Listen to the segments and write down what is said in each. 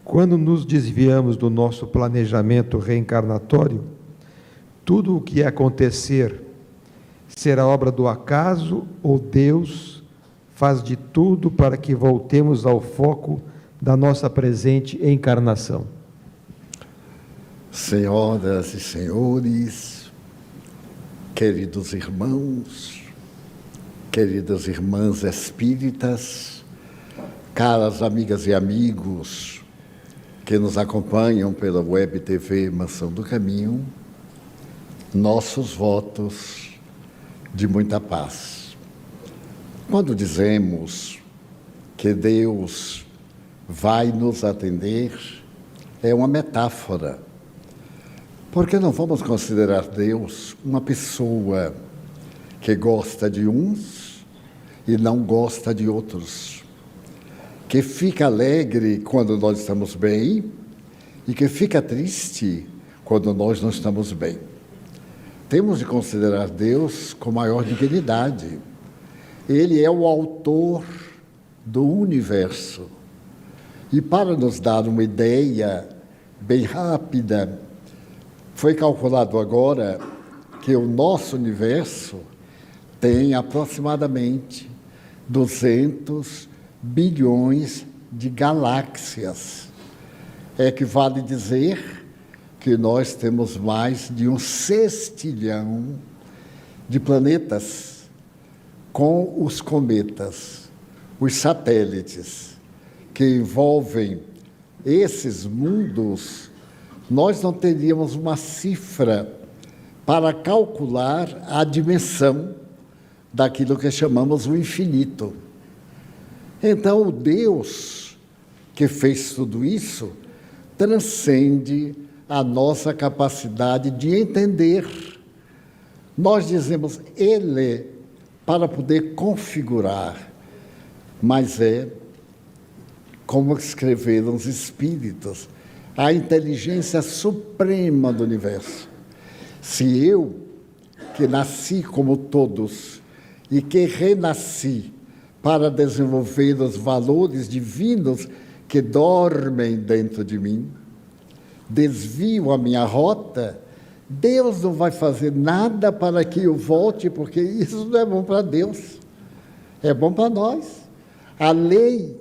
Quando nos desviamos do nosso planejamento reencarnatório, tudo o que acontecer será obra do acaso ou Deus faz de tudo para que voltemos ao foco da nossa presente encarnação? Senhoras e senhores, queridos irmãos, queridas irmãs espíritas, caras amigas e amigos que nos acompanham pela Web TV Mansão do Caminho, nossos votos de muita paz. Quando dizemos que Deus vai nos atender, é uma metáfora, porque não vamos considerar Deus uma pessoa que gosta de uns e não gosta de outros, que fica alegre quando nós estamos bem e que fica triste quando nós não estamos bem. Temos de considerar Deus com maior dignidade. Ele é o autor do universo. E para nos dar uma ideia bem rápida, foi calculado agora que o nosso universo tem aproximadamente 200 bilhões de galáxias. Equivale dizer que nós temos mais de 1 sextilhão de planetas, com os cometas, os satélites que envolvem esses mundos. Nós não teríamos uma cifra para calcular a dimensão daquilo que chamamos o infinito. Então, o Deus que fez tudo isso transcende a nossa capacidade de entender. Nós dizemos Ele para poder configurar, mas é, como escreveram os Espíritos, a inteligência suprema do universo. Se eu, que nasci como todos e que renasci para desenvolver os valores divinos que dormem dentro de mim, desvio a minha rota, Deus não vai fazer nada para que eu volte, porque isso não é bom para Deus, é bom para nós. A lei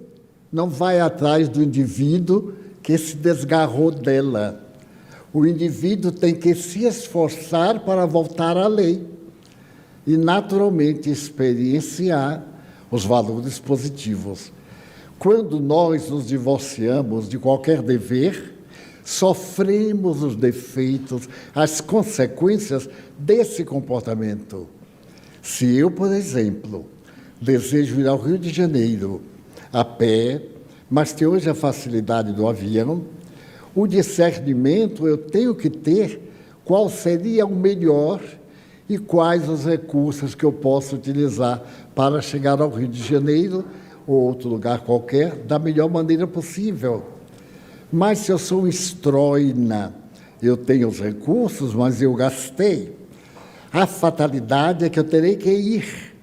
não vai atrás do indivíduo que se desgarrou dela. O indivíduo tem que se esforçar para voltar à lei e, naturalmente, experienciar os valores positivos. Quando nós nos divorciamos de qualquer dever, sofremos os defeitos, as consequências desse comportamento. Se eu, por exemplo, desejo ir ao Rio de Janeiro a pé, mas tenho hoje a facilidade do avião, o discernimento eu tenho que ter qual seria o melhor e quais os recursos que eu posso utilizar para chegar ao Rio de Janeiro ou outro lugar qualquer da melhor maneira possível. Mas se eu sou um estroina, eu tenho os recursos, mas eu gastei. A fatalidade é que eu terei que ir.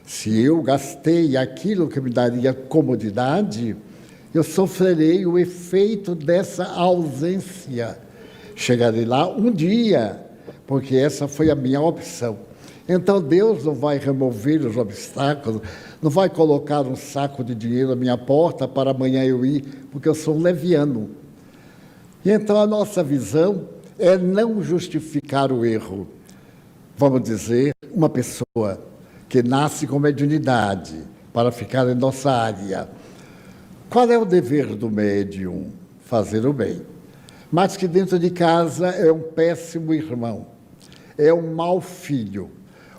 Se eu gastei aquilo que me daria comodidade, eu sofrerei o efeito dessa ausência. Chegarei lá um dia, porque essa foi a minha opção. Então Deus não vai remover os obstáculos, não vai colocar um saco de dinheiro à minha porta para amanhã eu ir, porque eu sou um leviano. E então a nossa visão é não justificar o erro. Vamos dizer, uma pessoa que nasce com mediunidade para ficar em nossa área. Qual é o dever do médium? Fazer o bem. Mas que dentro de casa é um péssimo irmão, é um mau filho,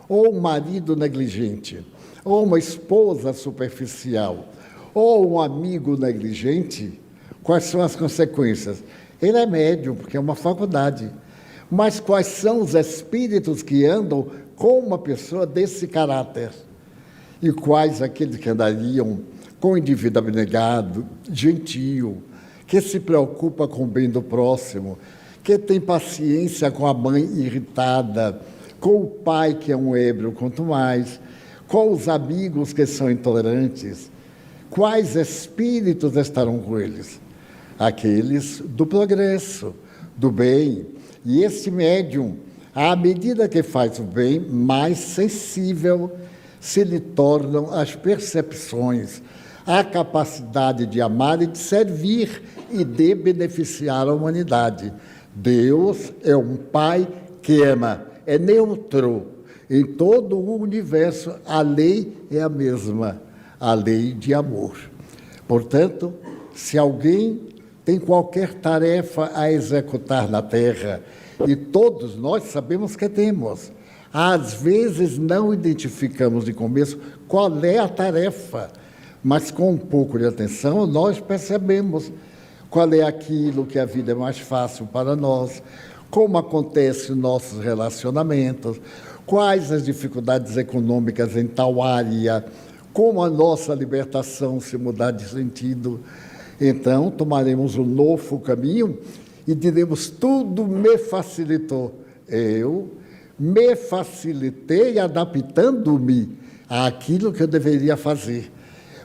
ou um marido negligente, ou uma esposa superficial, ou um amigo negligente. Quais são as consequências? Ele é médium, porque é uma faculdade. Mas quais são os espíritos que andam com uma pessoa desse caráter? E quais aqueles que andariam com o indivíduo abnegado, gentil, que se preocupa com o bem do próximo, que tem paciência com a mãe irritada, com o pai que é um ébrio, quanto mais, com os amigos que são intolerantes? Quais espíritos estarão com eles? aqueles do progresso, do bem. E esse médium, à medida que faz o bem, mais sensível se lhe tornam as percepções, a capacidade de amar e de servir e de beneficiar a humanidade. Deus é um Pai que ama, é neutro. Em todo o universo, a lei é a mesma, a lei de amor. Portanto, se alguém tem qualquer tarefa a executar na Terra, e todos nós sabemos que temos, às vezes não identificamos de começo qual é a tarefa, mas com um pouco de atenção nós percebemos qual é aquilo que a vida é mais fácil para nós, como acontecem nossos relacionamentos, quais as dificuldades econômicas em tal área, como a nossa libertação se mudar de sentido. Então, tomaremos um novo caminho e diremos, tudo me facilitou. Eu me facilitei adaptando-me àquilo que eu deveria fazer.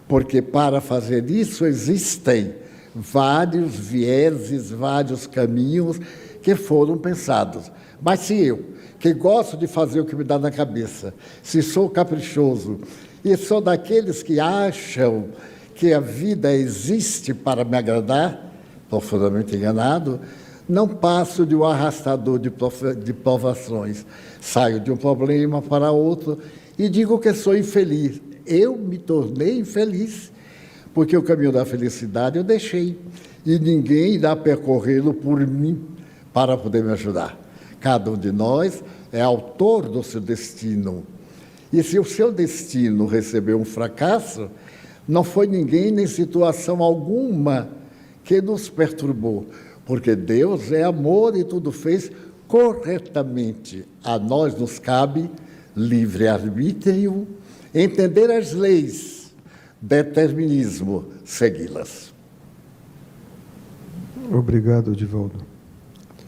Porque para fazer isso existem vários vieses, vários caminhos que foram pensados. Mas se eu, que gosto de fazer o que me dá na cabeça, se sou caprichoso e sou daqueles que acham que a vida existe para me agradar, profundamente enganado, não passo de um arrastador de provações. Saio de um problema para outro e digo que sou infeliz. Eu me tornei infeliz, porque o caminho da felicidade eu deixei. E ninguém irá percorrê-lo por mim para poder me ajudar. Cada um de nós é autor do seu destino. E se o seu destino recebeu um fracasso, não foi ninguém nem situação alguma que nos perturbou, porque Deus é amor e tudo fez corretamente. A nós nos cabe livre-arbítrio, entender as leis, determinismo, segui-las. Obrigado, Divaldo.